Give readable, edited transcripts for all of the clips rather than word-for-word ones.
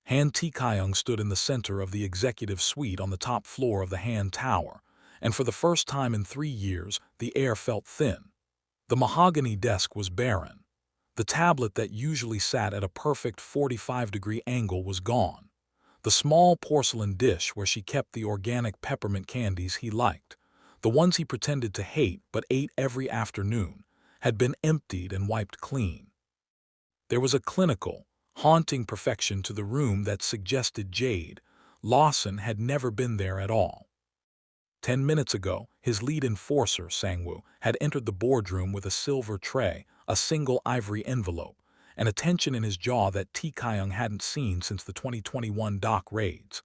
Han Tae-Kyung stood in the center of the executive suite on the top floor of the Han Tower, and for the first time in 3 years, the air felt thin. The mahogany desk was barren. The tablet that usually sat at a perfect 45-degree angle was gone. The small porcelain dish where she kept the organic peppermint candies he liked, the ones he pretended to hate but ate every afternoon, had been emptied and wiped clean. There was a clinical, haunting perfection to the room that suggested Jade Lawson had never been there at all. 10 minutes ago, his lead enforcer, Sang-woo, had entered the boardroom with a silver tray, a single ivory envelope, and a tension in his jaw that Tae-Kyung hadn't seen since the 2021 dock raids.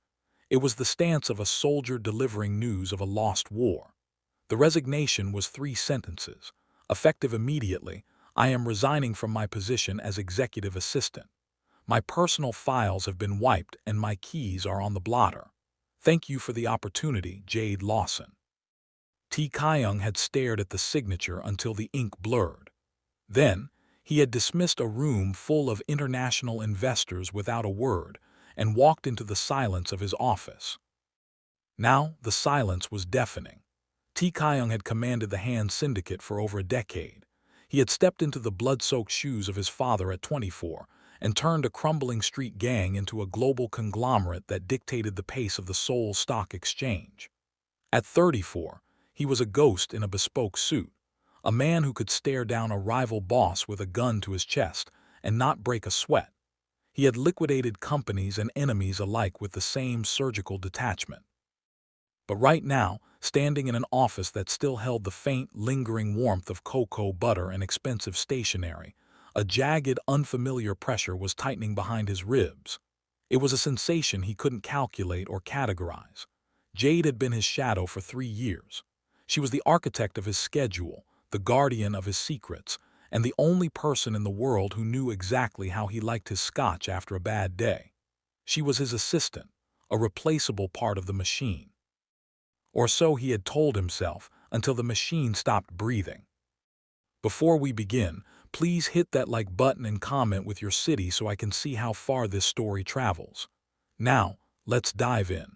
It was the stance of a soldier delivering news of a lost war. The resignation was 3 sentences. Effective immediately, I am resigning from my position as executive assistant. My personal files have been wiped and my keys are on the blotter. Thank you for the opportunity, Jade Lawson. Tae-Kyung had stared at the signature until the ink blurred. Then, he had dismissed a room full of international investors without a word and walked into the silence of his office. Now, the silence was deafening. Tae-Kyung had commanded the Han Syndicate for over a decade. He had stepped into the blood-soaked shoes of his father at 24 and turned a crumbling street gang into a global conglomerate that dictated the pace of the Seoul Stock Exchange. At 34, he was a ghost in a bespoke suit, a man who could stare down a rival boss with a gun to his chest and not break a sweat. He had liquidated companies and enemies alike with the same surgical detachment. But right now, standing in an office that still held the faint, lingering warmth of cocoa butter and expensive stationery, a jagged, unfamiliar pressure was tightening behind his ribs. It was a sensation he couldn't calculate or categorize. Jade had been his shadow for 3 years. She was the architect of his schedule, the guardian of his secrets, and the only person in the world who knew exactly how he liked his scotch after a bad day. She was his assistant, a replaceable part of the machine. Or so he had told himself until the machine stopped breathing. Before we begin, please hit that like button and comment with your city so I can see how far this story travels. Now, let's dive in.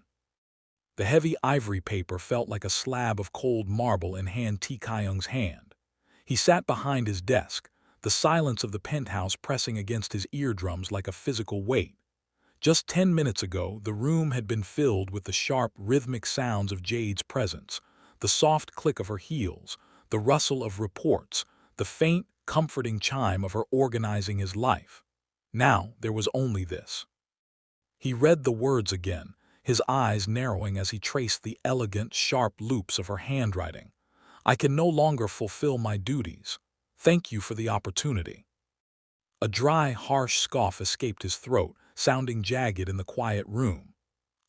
The heavy ivory paper felt like a slab of cold marble in Han Tae-Kyung's hand. He sat behind his desk, the silence of the penthouse pressing against his eardrums like a physical weight. Just 10 minutes ago, the room had been filled with the sharp, rhythmic sounds of Jade's presence, the soft click of her heels, the rustle of reports, the faint, comforting chime of her organizing his life. Now there was only this. He read the words again, his eyes narrowing as he traced the elegant, sharp loops of her handwriting. I can no longer fulfill my duties. Thank you for the opportunity. A dry, harsh scoff escaped his throat, sounding jagged in the quiet room.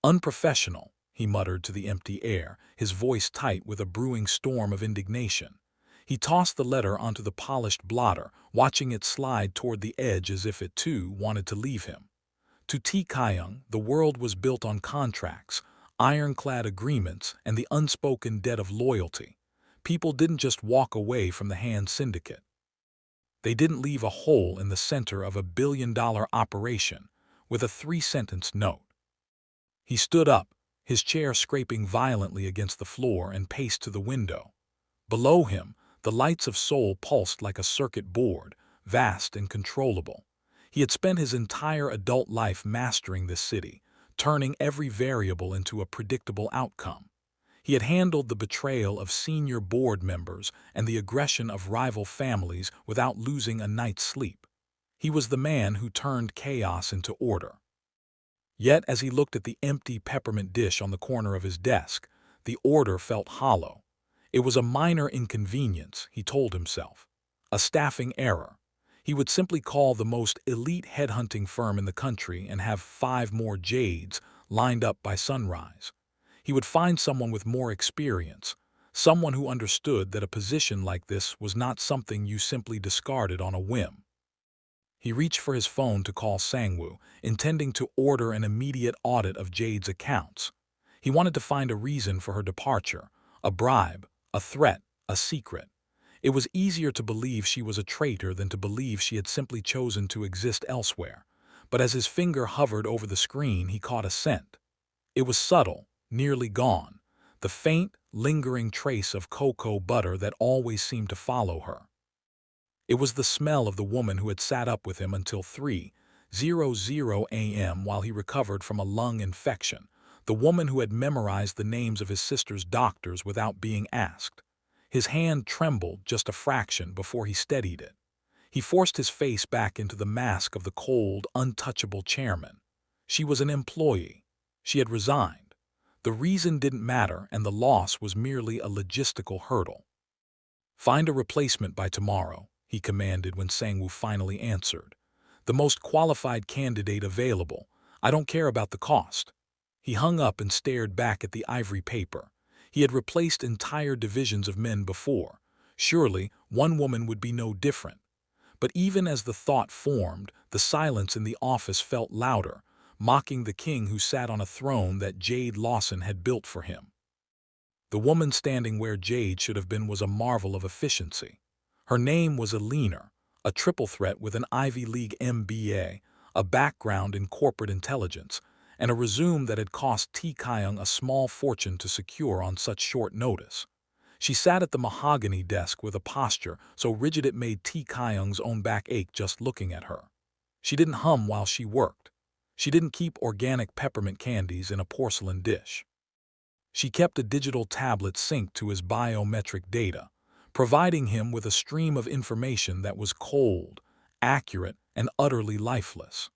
Unprofessional, he muttered to the empty air, his voice tight with a brewing storm of indignation. He tossed the letter onto the polished blotter, watching it slide toward the edge as if it too wanted to leave him. To Tae-Kyung, the world was built on contracts, ironclad agreements, and the unspoken debt of loyalty. People didn't just walk away from the Han Syndicate. They didn't leave a hole in the center of a billion-dollar operation with a 3-sentence note. He stood up, his chair scraping violently against the floor, and paced to the window. Below him, the lights of Seoul pulsed like a circuit board, vast and controllable. He had spent his entire adult life mastering this city, turning every variable into a predictable outcome. He had handled the betrayal of senior board members and the aggression of rival families without losing a night's sleep. He was the man who turned chaos into order. Yet as he looked at the empty peppermint dish on the corner of his desk, the order felt hollow. It was a minor inconvenience, he told himself. A staffing error. He would simply call the most elite headhunting firm in the country and have 5 more Jades lined up by sunrise. He would find someone with more experience, someone who understood that a position like this was not something you simply discarded on a whim. He reached for his phone to call Sang-woo, intending to order an immediate audit of Jade's accounts. He wanted to find a reason for her departure, a bribe, a threat, a secret. It was easier to believe she was a traitor than to believe she had simply chosen to exist elsewhere. but as his finger hovered over the screen he caught a scent. It was subtle, nearly gone, the faint, lingering trace of cocoa butter that always seemed to follow her. It was the smell of the woman who had sat up with him until 3:00 a.m. while he recovered from a lung infection, the woman who had memorized the names of his sister's doctors without being asked. His hand trembled just a fraction before he steadied it. He forced his face back into the mask of the cold, untouchable chairman. She was an employee. She had resigned. The reason didn't matter, and the loss was merely a logistical hurdle. "Find a replacement by tomorrow," he commanded when Sang-woo finally answered. "The most qualified candidate available. I don't care about the cost." He hung up and stared back at the ivory paper. He had replaced entire divisions of men before. Surely, one woman would be no different. But even as the thought formed, the silence in the office felt louder, mocking the king who sat on a throne that Jade Lawson had built for him. The woman standing where Jade should have been was a marvel of efficiency. Her name was Alina, a triple threat with an Ivy League MBA, a background in corporate intelligence, and a resume that had cost Tae-Kyung a small fortune to secure on such short notice. She sat at the mahogany desk with a posture so rigid it made Tae-Kyung's own back ache just looking at her. She didn't hum while she worked. She didn't keep organic peppermint candies in a porcelain dish. She kept a digital tablet synced to his biometric data, providing him with a stream of information that was cold, accurate, and utterly lifeless.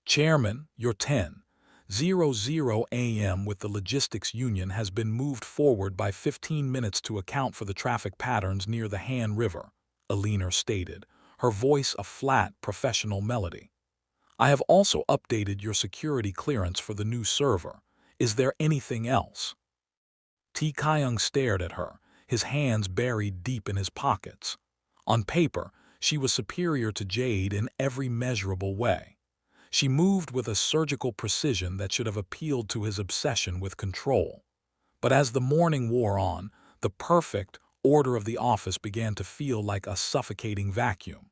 "Chairman, your 10:00 a.m. with the Logistics Union has been moved forward by 15 minutes to account for the traffic patterns near the Han River," Alina stated, her voice a flat, professional melody. "I have also updated your security clearance for the new server. Is there anything else?" Tae-Kyung stared at her, his hands buried deep in his pockets. On paper, she was superior to Jade in every measurable way. She moved with a surgical precision that should have appealed to his obsession with control. But as the morning wore on, the perfect order of the office began to feel like a suffocating vacuum.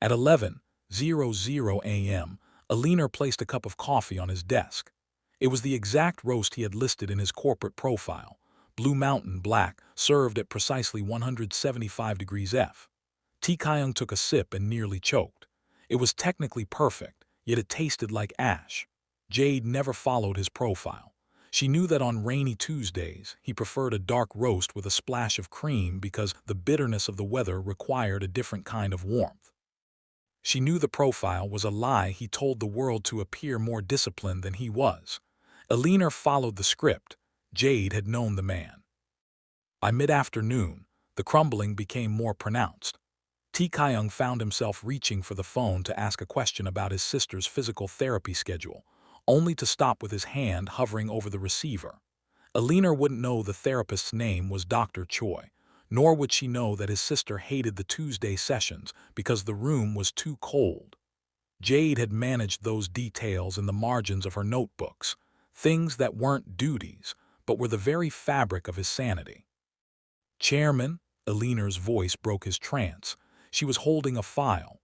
At 11:00 a.m., Alina placed a cup of coffee on his desk. It was the exact roast he had listed in his corporate profile, Blue Mountain Black, served at precisely 175 degrees F. Tae-Kyung took a sip and nearly choked. It was technically perfect, yet it tasted like ash. Jade never followed his profile. She knew that on rainy Tuesdays, he preferred a dark roast with a splash of cream because the bitterness of the weather required a different kind of warmth. She knew the profile was a lie he told the world to appear more disciplined than he was. Alina followed the script. Jade had known the man. By mid-afternoon, the crumbling became more pronounced. Tae-Kyung found himself reaching for the phone to ask a question about his sister's physical therapy schedule, only to stop with his hand hovering over the receiver. Alina wouldn't know the therapist's name was Dr. Choi, nor would she know that his sister hated the Tuesday sessions because the room was too cold. Jade had managed those details in the margins of her notebooks, things that weren't duties, but were the very fabric of his sanity. "Chairman," Alina's voice broke his trance. She was holding a file.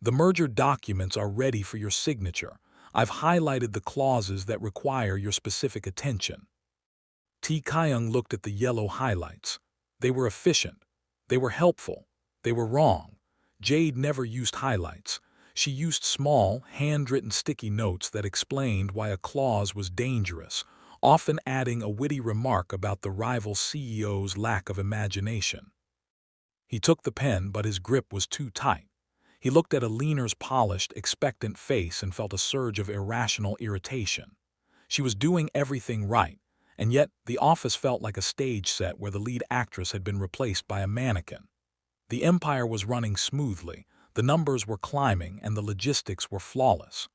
"The merger documents are ready for your signature. I've highlighted the clauses that require your specific attention." Tae-Kyung looked at the yellow highlights. They were efficient. They were helpful. They were wrong. Jade never used highlights. She used small, handwritten sticky notes that explained why a clause was dangerous, often adding a witty remark about the rival CEO's lack of imagination. He took the pen, but his grip was too tight. He looked at Alina's polished, expectant face and felt a surge of irrational irritation. She was doing everything right, and yet the office felt like a stage set where the lead actress had been replaced by a mannequin. The empire was running smoothly, the numbers were climbing, and the logistics were flawless.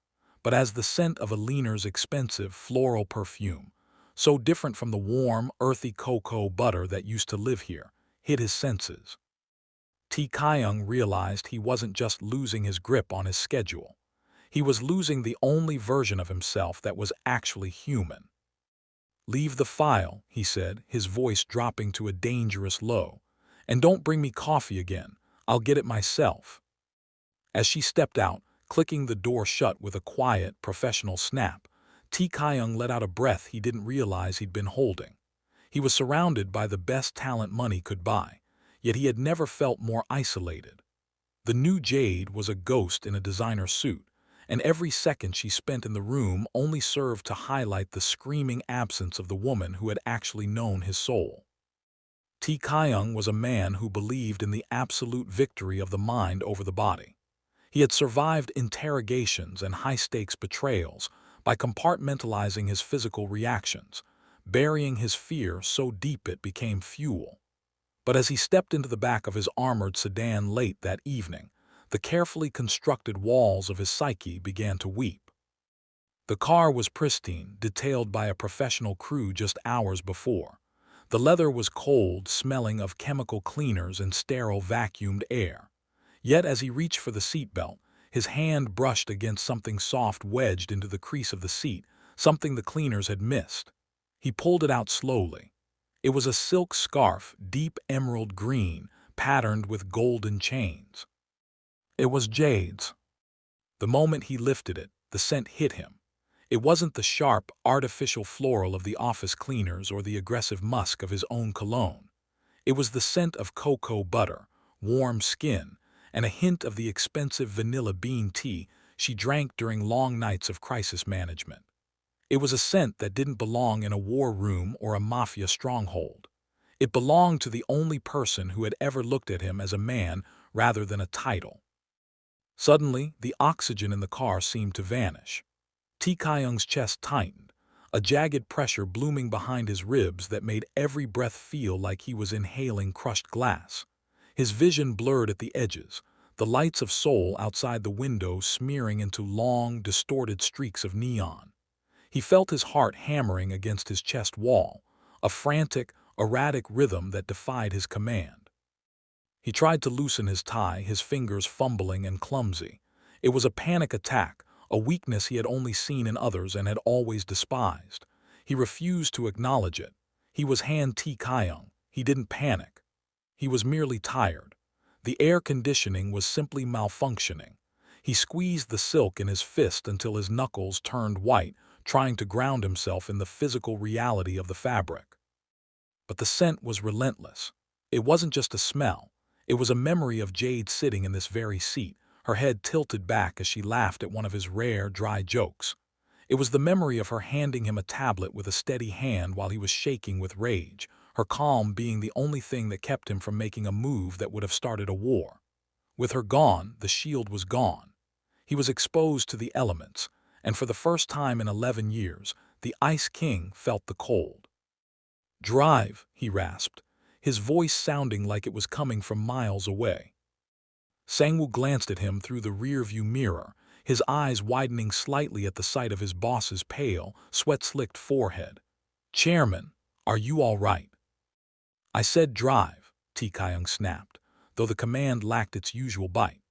But as the scent of Alina's expensive floral perfume, so different from the warm, earthy cocoa butter that used to live here, hit his senses, Tae-Kyung realized he wasn't just losing his grip on his schedule. He was losing the only version of himself that was actually human. "Leave the file," he said, his voice dropping to a dangerous low. "And don't bring me coffee again. I'll get it myself." As she stepped out, Clicking the door shut with a quiet, professional snap, Tae-Kyung let out a breath he didn't realize he'd been holding. He was surrounded by the best talent money could buy, yet he had never felt more isolated. The new Jade was a ghost in a designer suit, and every second she spent in the room only served to highlight the screaming absence of the woman who had actually known his soul. Tae-Kyung was a man who believed in the absolute victory of the mind over the body. He had survived interrogations and high-stakes betrayals by compartmentalizing his physical reactions, burying his fear so deep it became fuel. But as he stepped into the back of his armored sedan late that evening, the carefully constructed walls of his psyche began to weep. The car was pristine, detailed by a professional crew just hours before. The leather was cold, smelling of chemical cleaners and sterile vacuumed air. Yet as he reached for the seatbelt, his hand brushed against something soft wedged into the crease of the seat, something the cleaners had missed. He pulled it out slowly. It was a silk scarf, deep emerald green, patterned with golden chains. It was Jade's. The moment he lifted it, the scent hit him. It wasn't the sharp, artificial floral of the office cleaners or the aggressive musk of his own cologne. It was the scent of cocoa butter, warm skin, and a hint of the expensive vanilla bean tea she drank during long nights of crisis management. It was a scent that didn't belong in a war room or a mafia stronghold. It belonged to the only person who had ever looked at him as a man rather than a title. Suddenly, the oxygen in the car seemed to vanish. Tae-Kyung's chest tightened, a jagged pressure blooming behind his ribs that made every breath feel like he was inhaling crushed glass. His vision blurred at the edges, the lights of Seoul outside the window smearing into long, distorted streaks of neon. He felt his heart hammering against his chest wall, a frantic, erratic rhythm that defied his command. He tried to loosen his tie, his fingers fumbling and clumsy. It was a panic attack, a weakness he had only seen in others and had always despised. He refused to acknowledge it. He was Han Tae-Kyung. He didn't panic. He was merely tired. The air conditioning was simply malfunctioning. He squeezed the silk in his fist until his knuckles turned white, trying to ground himself in the physical reality of the fabric. But the scent was relentless. It wasn't just a smell. It was a memory of Jade sitting in this very seat, her head tilted back as she laughed at one of his rare, dry jokes. It was the memory of her handing him a tablet with a steady hand while he was shaking with rage, her calm being the only thing that kept him from making a move that would have started a war. With her gone, the shield was gone. He was exposed to the elements, and for the first time in 11 years, the Ice King felt the cold. "Drive," he rasped, his voice sounding like it was coming from miles away. Sang-woo glanced at him through the rear-view mirror, his eyes widening slightly at the sight of his boss's pale, sweat-slicked forehead. "Chairman, are you all right?" "I said drive," Tae-Kyung snapped, though the command lacked its usual bite.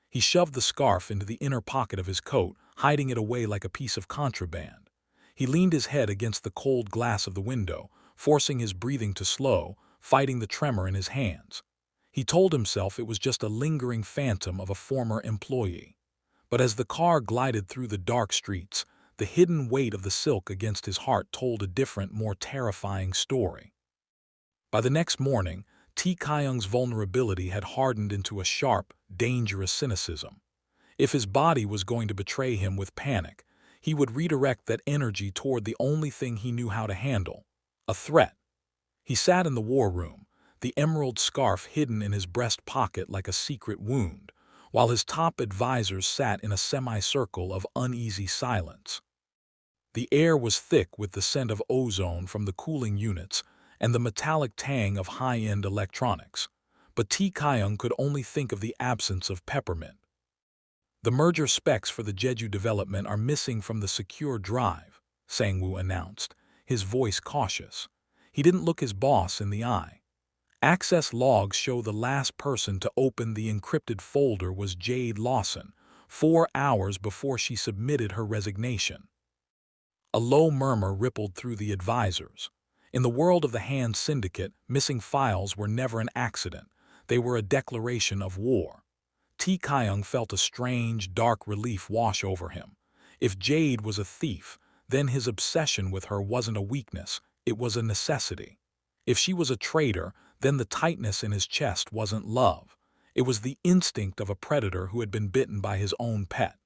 He shoved the scarf into the inner pocket of his coat, hiding it away like a piece of contraband. He leaned his head against the cold glass of the window, forcing his breathing to slow, fighting the tremor in his hands. He told himself it was just a lingering phantom of a former employee. But as the car glided through the dark streets, the hidden weight of the silk against his heart told a different, more terrifying story. By the next morning, Tae-Kyung's vulnerability had hardened into a sharp, dangerous cynicism. If his body was going to betray him with panic, he would redirect that energy toward the only thing he knew how to handle: a threat. He sat in the war room, the emerald scarf hidden in his breast pocket like a secret wound, while his top advisors sat in a semicircle of uneasy silence. The air was thick with the scent of ozone from the cooling units and the metallic tang of high-end electronics, but Tae-Kyung could only think of the absence of peppermint. "The merger specs for the Jeju development are missing from the secure drive," Sang-woo announced, his voice cautious. He didn't look his boss in the eye. "Access logs show the last person to open the encrypted folder was Jade Lawson, 4 hours before she submitted her resignation." A low murmur rippled through the advisors. In the world of the Han Syndicate, missing files were never an accident. They were a declaration of war. Tae-Kyung felt a strange, dark relief wash over him. If Jade was a thief, then his obsession with her wasn't a weakness, it was a necessity. If she was a traitor, then the tightness in his chest wasn't love. It was the instinct of a predator who had been bitten by his own pet.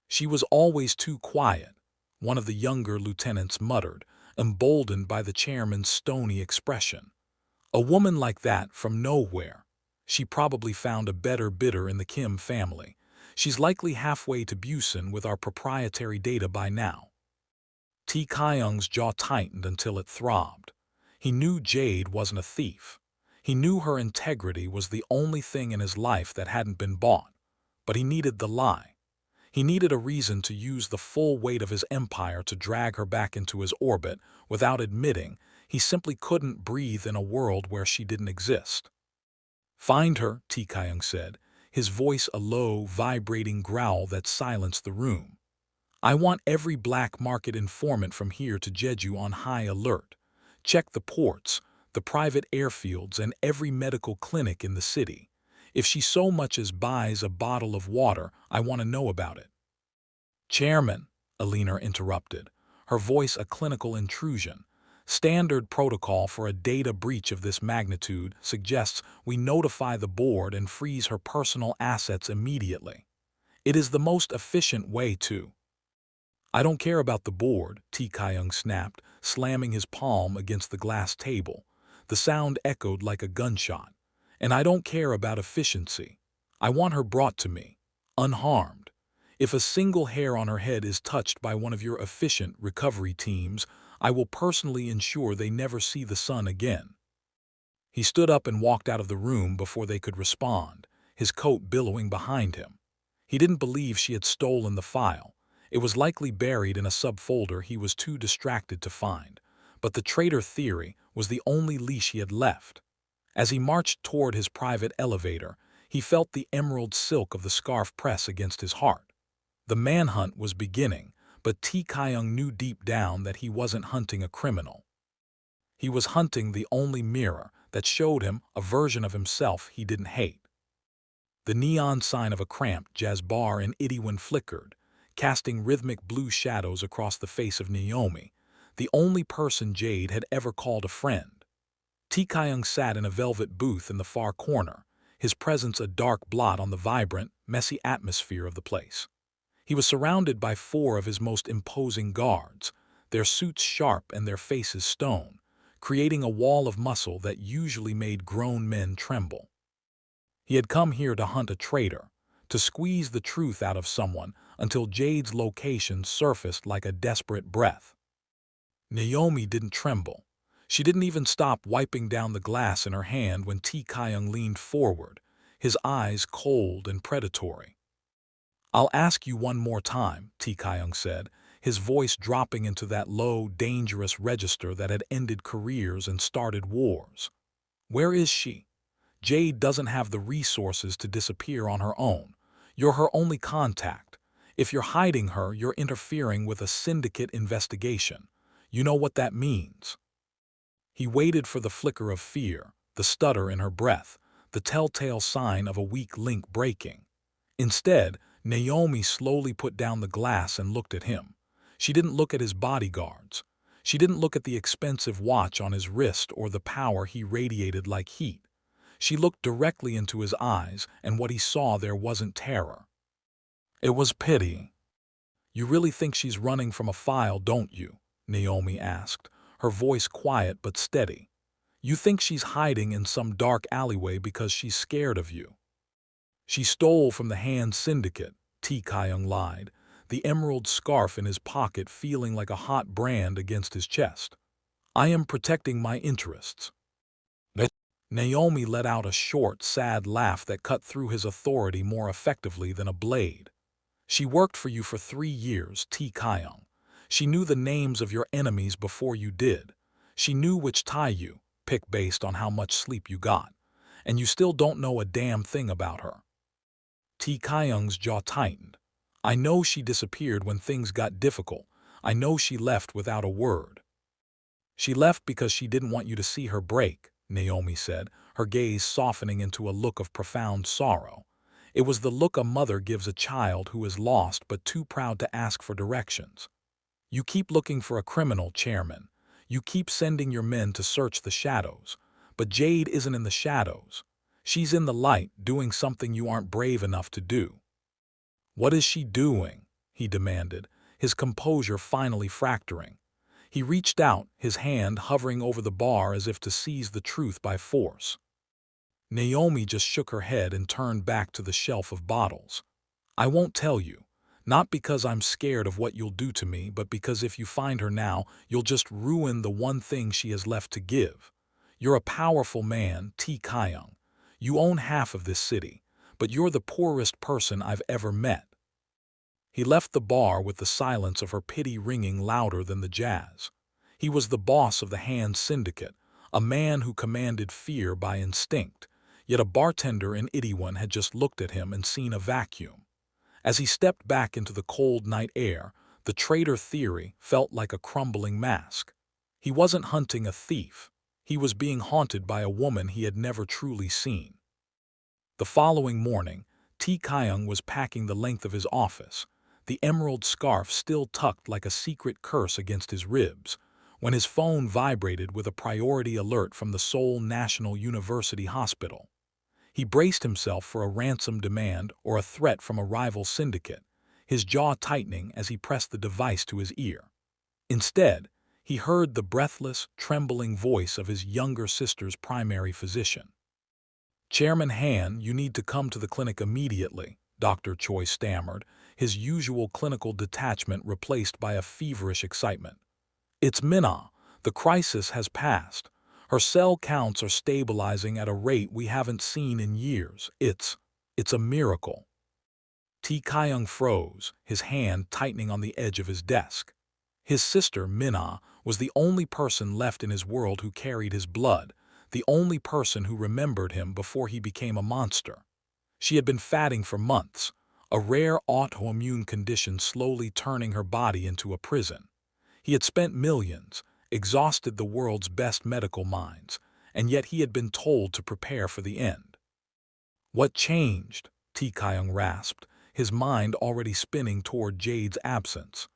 She was always too quiet, one of the younger lieutenants muttered, emboldened by the chairman's stony expression. A woman like that from nowhere. She probably found a better bidder in the Kim family. She's likely halfway to Busan with our proprietary data by now. Tae-Kyung's jaw tightened until it throbbed. He knew Jade wasn't a thief. He knew her integrity was the only thing in his life that hadn't been bought. But he needed the lie. He needed a reason to use the full weight of his empire to drag her back into his orbit without admitting he simply couldn't breathe in a world where she didn't exist. "Find her," Tae-Kyung said, his voice a low, vibrating growl that silenced the room. "I want every black market informant from here to Jeju on high alert. Check the ports, the private airfields, and every medical clinic in the city. If she so much as buys a bottle of water, I want to know about it." "Chairman," Alina interrupted, her voice a clinical intrusion. "Standard protocol for a data breach of this magnitude suggests we notify the board and freeze her personal assets immediately. It is the most efficient way to—" "I don't care about the board," Tae-Kyung snapped, slamming his palm against the glass table. The sound echoed like a gunshot. "And I don't care about efficiency. I want her brought to me, unharmed. If a single hair on her head is touched by one of your efficient recovery teams, I will personally ensure they never see the sun again." He stood up and walked out of the room before they could respond, his coat billowing behind him. He didn't believe she had stolen the file. It was likely buried in a subfolder he was too distracted to find. But the traitor theory was the only leash he had left. As he marched toward his private elevator, he felt the emerald silk of the scarf press against his heart. The manhunt was beginning, but Tae-Kyung knew deep down that he wasn't hunting a criminal. He was hunting the only mirror that showed him a version of himself he didn't hate. The neon sign of a cramped jazz bar in Itaewon flickered, casting rhythmic blue shadows across the face of Naomi, the only person Jade had ever called a friend. Tae-Kyung sat in a velvet booth in the far corner, his presence a dark blot on the vibrant, messy atmosphere of the place. He was surrounded by 4 of his most imposing guards, their suits sharp and their faces stone, creating a wall of muscle that usually made grown men tremble. He had come here to hunt a traitor, to squeeze the truth out of someone until Jade's location surfaced like a desperate breath. Naomi didn't tremble. She didn't even stop wiping down the glass in her hand when Tae-Kyung leaned forward, his eyes cold and predatory. "I'll ask you one more time," Tae-Kyung said, his voice dropping into that low, dangerous register that had ended careers and started wars. "Where is she? Jade doesn't have the resources to disappear on her own. You're her only contact. If you're hiding her, you're interfering with a syndicate investigation. You know what that means." He waited for the flicker of fear, the stutter in her breath, the telltale sign of a weak link breaking. Instead, Naomi slowly put down the glass and looked at him. She didn't look at his bodyguards. She didn't look at the expensive watch on his wrist or the power he radiated like heat. She looked directly into his eyes, and what he saw there wasn't terror. It was pity. "You really think she's running from a file, don't you?" Naomi asked, her voice quiet but steady. "You think she's hiding in some dark alleyway because she's scared of you?" "She stole from the Han Syndicate," Tae-Kyung lied, the emerald scarf in his pocket feeling like a hot brand against his chest. "I am protecting my interests." Naomi let out a short, sad laugh that cut through his authority more effectively than a blade. "She worked for you for 3 years, Tae-Kyung. She knew the names of your enemies before you did. She knew which tie you pick based on how much sleep you got. And you still don't know a damn thing about her." Tae-Kyung's jaw tightened. "I know she disappeared when things got difficult. I know she left without a word." "She left because she didn't want you to see her break," Naomi said, her gaze softening into a look of profound sorrow. It was the look a mother gives a child who is lost but too proud to ask for directions. You keep looking for a criminal, Chairman. You keep sending your men to search the shadows. But Jade isn't in the shadows. She's in the light, doing something you aren't brave enough to do. What is she doing? He demanded, his composure finally fracturing. He reached out, his hand hovering over the bar as if to seize the truth by force. Naomi just shook her head and turned back to the shelf of bottles. I won't tell you. Not because I'm scared of what you'll do to me, but because if you find her now, you'll just ruin the one thing she has left to give. You're a powerful man, Tae-Kyung. You own half of this city, but you're the poorest person I've ever met. He left the bar with the silence of her pity ringing louder than the jazz. He was the boss of the Han Syndicate, a man who commanded fear by instinct, yet a bartender in Itaewon had just looked at him and seen a vacuum. As he stepped back into the cold night air, the traitor theory felt like a crumbling mask. He wasn't hunting a thief. He was being haunted by a woman he had never truly seen. The following morning, Tae-Kyung was packing the length of his office, the emerald scarf still tucked like a secret curse against his ribs, when his phone vibrated with a priority alert from the Seoul National University Hospital. He braced himself for a ransom demand or a threat from a rival syndicate, his jaw tightening as he pressed the device to his ear. Instead, he heard the breathless, trembling voice of his younger sister's primary physician. Chairman Han, you need to come to the clinic immediately, Dr. Choi stammered, his usual clinical detachment replaced by a feverish excitement. It's Minna. The crisis has passed. Her cell counts are stabilizing at a rate we haven't seen in years. It's a miracle. Tae-Kyung froze, his hand tightening on the edge of his desk. His sister, Minna, was the only person left in his world who carried his blood, the only person who remembered him before he became a monster. She had been fatting for months, a rare autoimmune condition slowly turning her body into a prison. He had spent millions, exhausted the world's best medical minds, and yet he had been told to prepare for the end. What changed? Tae-Kyung rasped, his mind already spinning toward Jade's absence.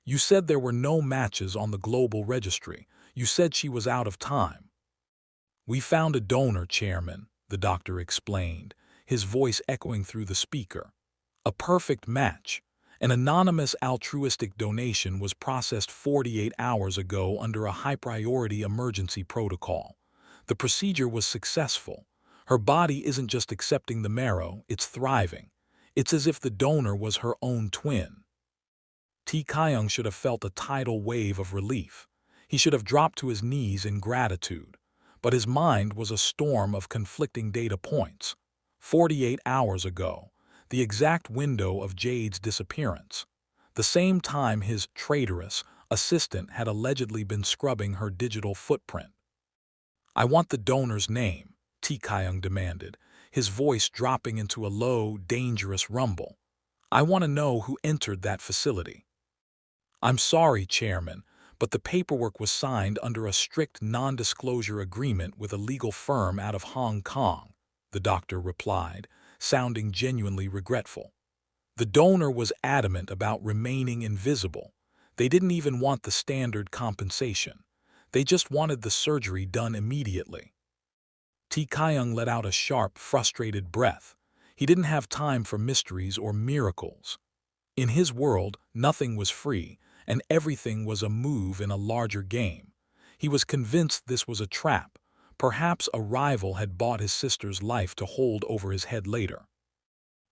You said there were no matches on the global registry. You said she was out of time. We found a donor, Chairman, the doctor explained, his voice echoing through the speaker. A perfect match. An anonymous altruistic donation was processed 48 hours ago under a high-priority emergency protocol. The procedure was successful. Her body isn't just accepting the marrow, it's thriving. It's as if the donor was her own twin. Tae-Kyung should have felt a tidal wave of relief. He should have dropped to his knees in gratitude. But his mind was a storm of conflicting data points. 48 hours ago, the exact window of Jade's disappearance, the same time his traitorous assistant had allegedly been scrubbing her digital footprint. I want the donor's name, Tae-Kyung demanded, his voice dropping into a low, dangerous rumble. I want to know who entered that facility. I'm sorry, Chairman, but the paperwork was signed under a strict non-disclosure agreement with a legal firm out of Hong Kong, the doctor replied, sounding genuinely regretful. The donor was adamant about remaining invisible. They didn't even want the standard compensation. They just wanted the surgery done immediately. Tae-Kyung let out a sharp, frustrated breath. He didn't have time for mysteries or miracles. In his world, nothing was free, and everything was a move in a larger game. He was convinced this was a trap. Perhaps a rival had bought his sister's life to hold over his head later.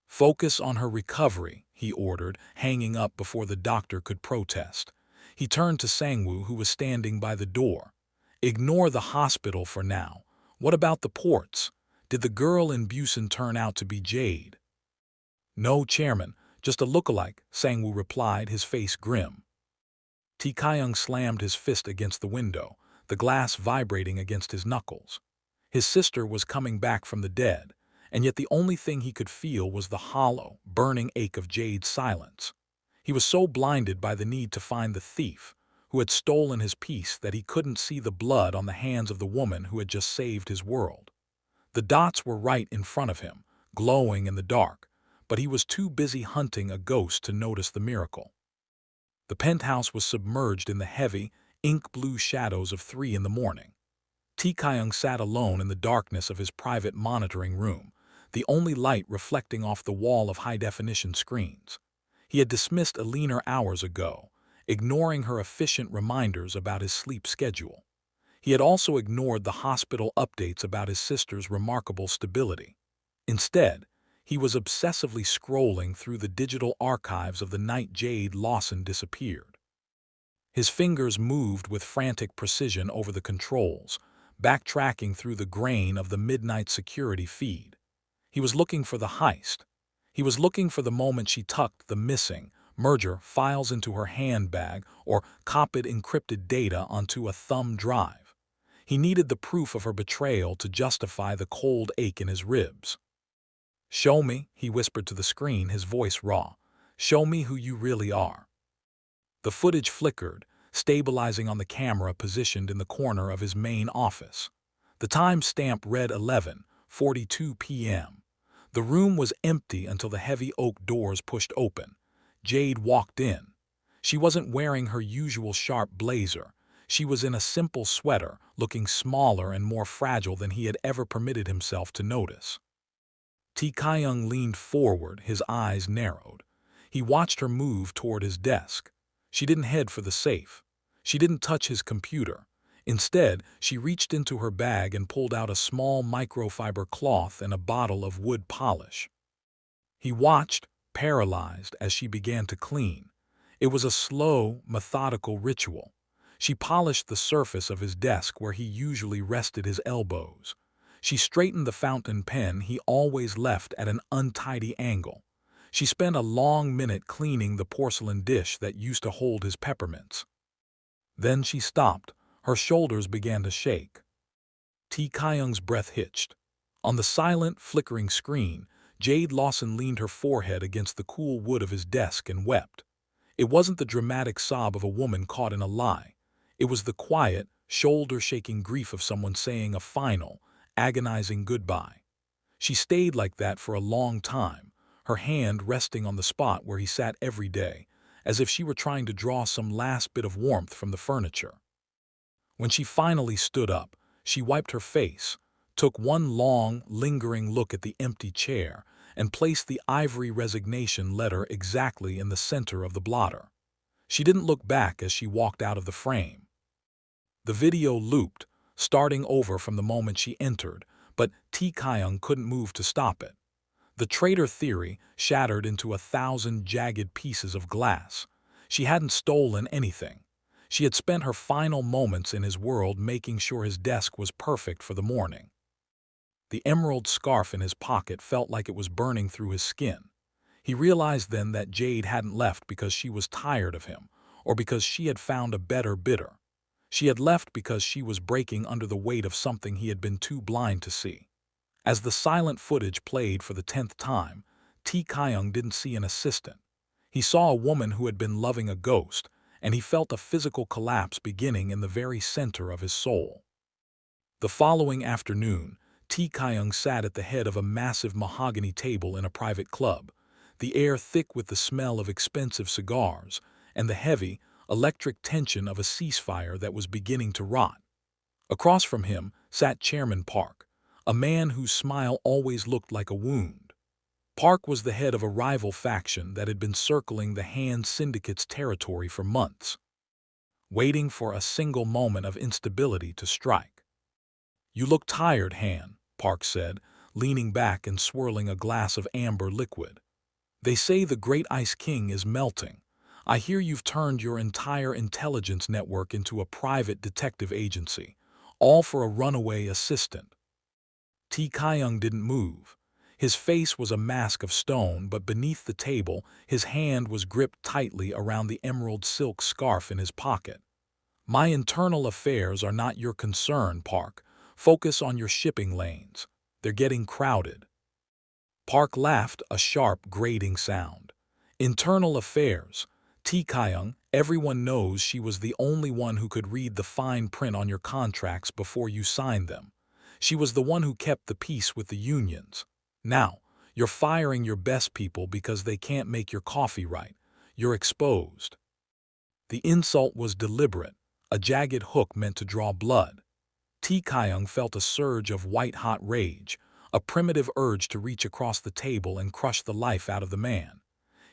Focus on her recovery, he ordered, hanging up before the doctor could protest. He turned to Sangwoo, who was standing by the door. Ignore the hospital for now. What about the ports? Did the girl in Busan turn out to be Jade? No, Chairman, just a lookalike, Sangwoo replied, his face grim. Tae-Kyung slammed his fist against the window, the glass vibrating against his knuckles. His sister was coming back from the dead, and yet the only thing he could feel was the hollow, burning ache of Jade's silence. He was so blinded by the need to find the thief, who had stolen his peace, that he couldn't see the blood on the hands of the woman who had just saved his world. The dots were right in front of him, glowing in the dark, but he was too busy hunting a ghost to notice the miracle. The penthouse was submerged in the heavy, ink-blue shadows of 3 in the morning. Tae-Kyung sat alone in the darkness of his private monitoring room, the only light reflecting off the wall of high-definition screens. He had dismissed Alina hours ago, ignoring her efficient reminders about his sleep schedule. He had also ignored the hospital updates about his sister's remarkable stability. Instead, he was obsessively scrolling through the digital archives of the night Jade Lawson disappeared. His fingers moved with frantic precision over the controls, backtracking through the grain of the midnight security feed. He was looking for the heist. He was looking for the moment she tucked the missing merger files into her handbag or copied encrypted data onto a thumb drive. He needed the proof of her betrayal to justify the cold ache in his ribs. "Show me," he whispered to the screen, his voice raw. "Show me who you really are." The footage flickered, stabilizing on the camera positioned in the corner of his main office. The time-stamp read 11:42 p.m. The room was empty until the heavy oak doors pushed open. Jade walked in. She wasn't wearing her usual sharp blazer. She was in a simple sweater, looking smaller and more fragile than he had ever permitted himself to notice. Tae-Kyung leaned forward, his eyes narrowed. He watched her move toward his desk. She didn't head for the safe. She didn't touch his computer. Instead, she reached into her bag and pulled out a small microfiber cloth and a bottle of wood polish. He watched, paralyzed, as she began to clean. It was a slow, methodical ritual. She polished the surface of his desk where he usually rested his elbows. She straightened the fountain pen he always left at an untidy angle. She spent a long minute cleaning the porcelain dish that used to hold his peppermints. Then she stopped. Her shoulders began to shake. Tae-Kyung's breath hitched. On the silent, flickering screen, Jade Lawson leaned her forehead against the cool wood of his desk and wept. It wasn't the dramatic sob of a woman caught in a lie. It was the quiet, shoulder-shaking grief of someone saying a final, agonizing goodbye. She stayed like that for a long time, her hand resting on the spot where he sat every day, as if she were trying to draw some last bit of warmth from the furniture. When she finally stood up, she wiped her face, took one long, lingering look at the empty chair, and placed the ivory resignation letter exactly in the center of the blotter. She didn't look back as she walked out of the frame. The video looped, starting over from the moment she entered, but Tae-Kyung couldn't move to stop it. The traitor theory shattered into 1,000 jagged pieces of glass. She hadn't stolen anything. She had spent her final moments in his world making sure his desk was perfect for the morning. The emerald scarf in his pocket felt like it was burning through his skin. He realized then that Jade hadn't left because she was tired of him, or because she had found a better bidder. She had left because she was breaking under the weight of something he had been too blind to see. As the silent footage played for the 10th time, Tae-Kyung didn't see an assistant. He saw a woman who had been loving a ghost, and he felt a physical collapse beginning in the very center of his soul. The following afternoon, Tae-Kyung sat at the head of a massive mahogany table in a private club, the air thick with the smell of expensive cigars and the heavy, electric tension of a ceasefire that was beginning to rot. Across from him sat Chairman Park, a man whose smile always looked like a wound. Park was the head of a rival faction that had been circling the Han Syndicate's territory for months, waiting for a single moment of instability to strike. "You look tired, Han," Park said, leaning back and swirling a glass of amber liquid. "They say the Great Ice King is melting. I hear you've turned your entire intelligence network into a private detective agency, all for a runaway assistant." Tae-Kyung didn't move. His face was a mask of stone, but beneath the table, his hand was gripped tightly around the emerald silk scarf in his pocket. "My internal affairs are not your concern, Park. Focus on your shipping lanes. They're getting crowded." Park laughed, a sharp, grating sound. "Internal affairs. Tae-Kyung, everyone knows she was the only one who could read the fine print on your contracts before you signed them. She was the one who kept the peace with the unions. Now, You're firing your best people because they can't make your coffee right. You're exposed." The insult was deliberate, a jagged hook meant to draw blood. Tae-Kyung felt a surge of white-hot rage, a primitive urge to reach across the table and crush the life out of the man.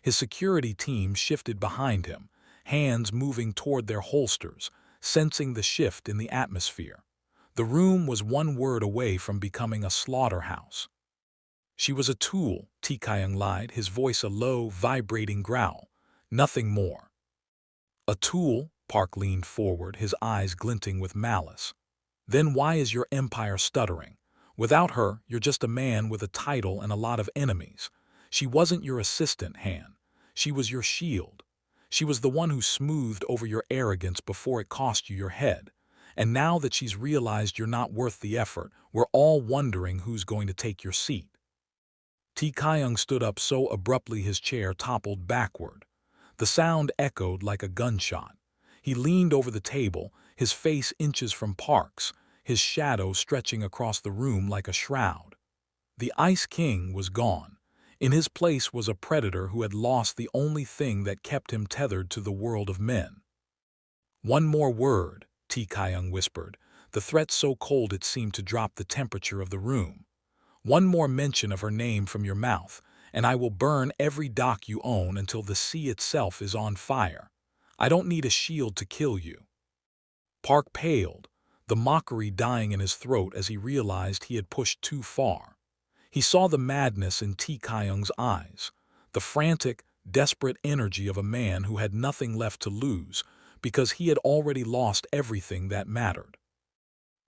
His security team shifted behind him, hands moving toward their holsters, sensing the shift in the atmosphere. The room was one word away from becoming a slaughterhouse. "She was a tool," Tae-Kyung lied, his voice a low, vibrating growl. "Nothing more." "A tool?" Park leaned forward, his eyes glinting with malice. "Then why is your empire stuttering? Without her, you're just a man with a title and a lot of enemies. She wasn't your assistant, Han. She was your shield. She was the one who smoothed over your arrogance before it cost you your head. And now that she's realized you're not worth the effort, we're all wondering who's going to take your seat." Tae-Kyung stood up so abruptly his chair toppled backward. The sound echoed like a gunshot. He leaned over the table, his face inches from Park's, his shadow stretching across the room like a shroud. The Ice King was gone. In his place was a predator who had lost the only thing that kept him tethered to the world of men. "One more word," Tae-Kyung whispered, the threat so cold it seemed to drop the temperature of the room. "One more mention of her name from your mouth, and I will burn every dock you own until the sea itself is on fire. I don't need a shield to kill you." Park paled, the mockery dying in his throat as he realized he had pushed too far. He saw the madness in Tae-Kyung's eyes, the frantic, desperate energy of a man who had nothing left to lose because he had already lost everything that mattered.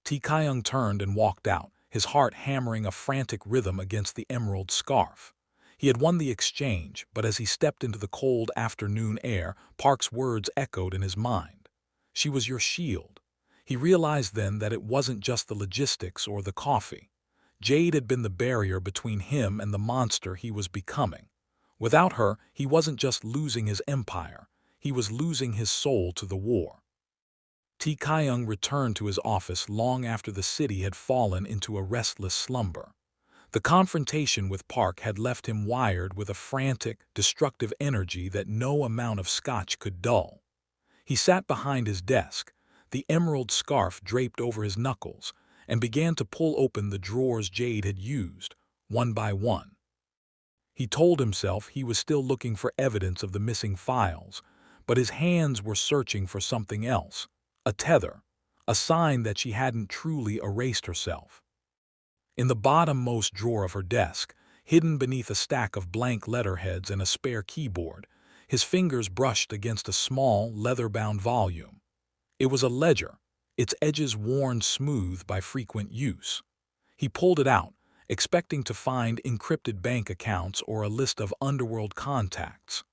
Tae-Kyung turned and walked out, his heart hammering a frantic rhythm against the emerald scarf. He had won the exchange, but as he stepped into the cold afternoon air, Park's words echoed in his mind. "She was your shield." He realized then that it wasn't just the logistics or the coffee. Jade had been the barrier between him and the monster he was becoming. Without her, he wasn't just losing his empire, he was losing his soul to the war. Tae-Kyung returned to his office long after the city had fallen into a restless slumber. The confrontation with Park had left him wired with a frantic, destructive energy that no amount of scotch could dull. He sat behind his desk, the emerald scarf draped over his knuckles, and began to pull open the drawers Jade had used, one by one. He told himself he was still looking for evidence of the missing files, but his hands were searching for something else, a tether, a sign that she hadn't truly erased herself. In the bottom-most drawer of her desk, hidden beneath a stack of blank letterheads and a spare keyboard, his fingers brushed against a small, leather-bound volume. It was a ledger, its edges worn smooth by frequent use. He pulled it out, expecting to find encrypted bank accounts or a list of underworld contacts.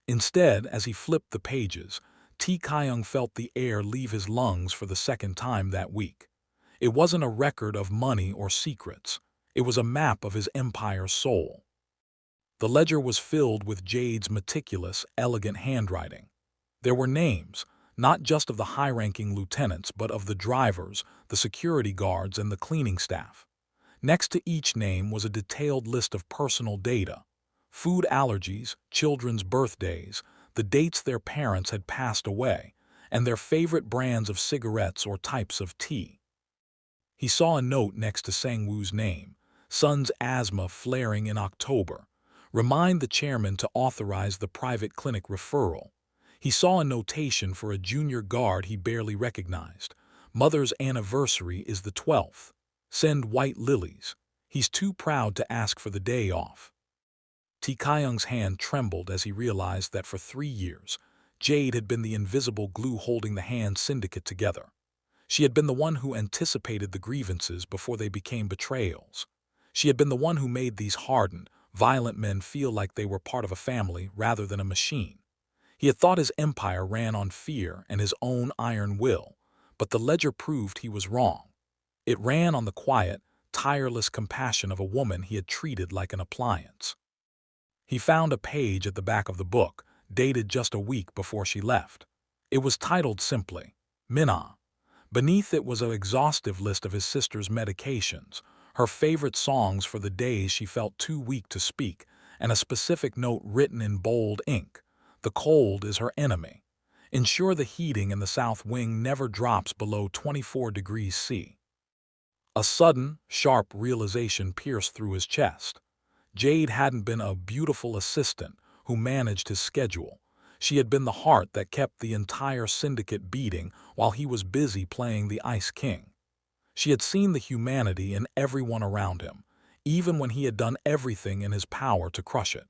Instead, as he flipped the pages, Tae-Kyung felt the air leave his lungs for the second time that week. It wasn't a record of money or secrets. It was a map of his empire's soul. The ledger was filled with Jade's meticulous, elegant handwriting. There were names, not just of the high-ranking lieutenants, but of the drivers, the security guards, and the cleaning staff. Next to each name was a detailed list of personal data: food allergies, children's birthdays, the dates their parents had passed away, and their favorite brands of cigarettes or types of tea. He saw a note next to Sang-woo's name: son's asthma flaring in October. Remind the chairman to authorize the private clinic referral. He saw a notation for a junior guard he barely recognized: mother's anniversary is the 12th. Send white lilies. He's too proud to ask for the day off. Tae-Kyung's hand trembled as he realized that for 3 years, Jade had been the invisible glue holding the Han Syndicate together. She had been the one who anticipated the grievances before they became betrayals. She had been the one who made these hardened, violent men feel like they were part of a family rather than a machine. He had thought his empire ran on fear and his own iron will, but the ledger proved he was wrong. It ran on the quiet, tireless compassion of a woman he had treated like an appliance. He found a page at the back of the book, dated just a week before she left. It was titled simply, "Minna." Beneath it was an exhaustive list of his sister's medications, her favorite songs for the days she felt too weak to speak, and a specific note written in bold ink. The cold is her enemy. Ensure the heating in the south wing never drops below 24 degrees C. A sudden, sharp realization pierced through his chest. Jade hadn't been a beautiful assistant who managed his schedule. She had been the heart that kept the entire syndicate beating while he was busy playing the Ice King. She had seen the humanity in everyone around him, even when he had done everything in his power to crush it.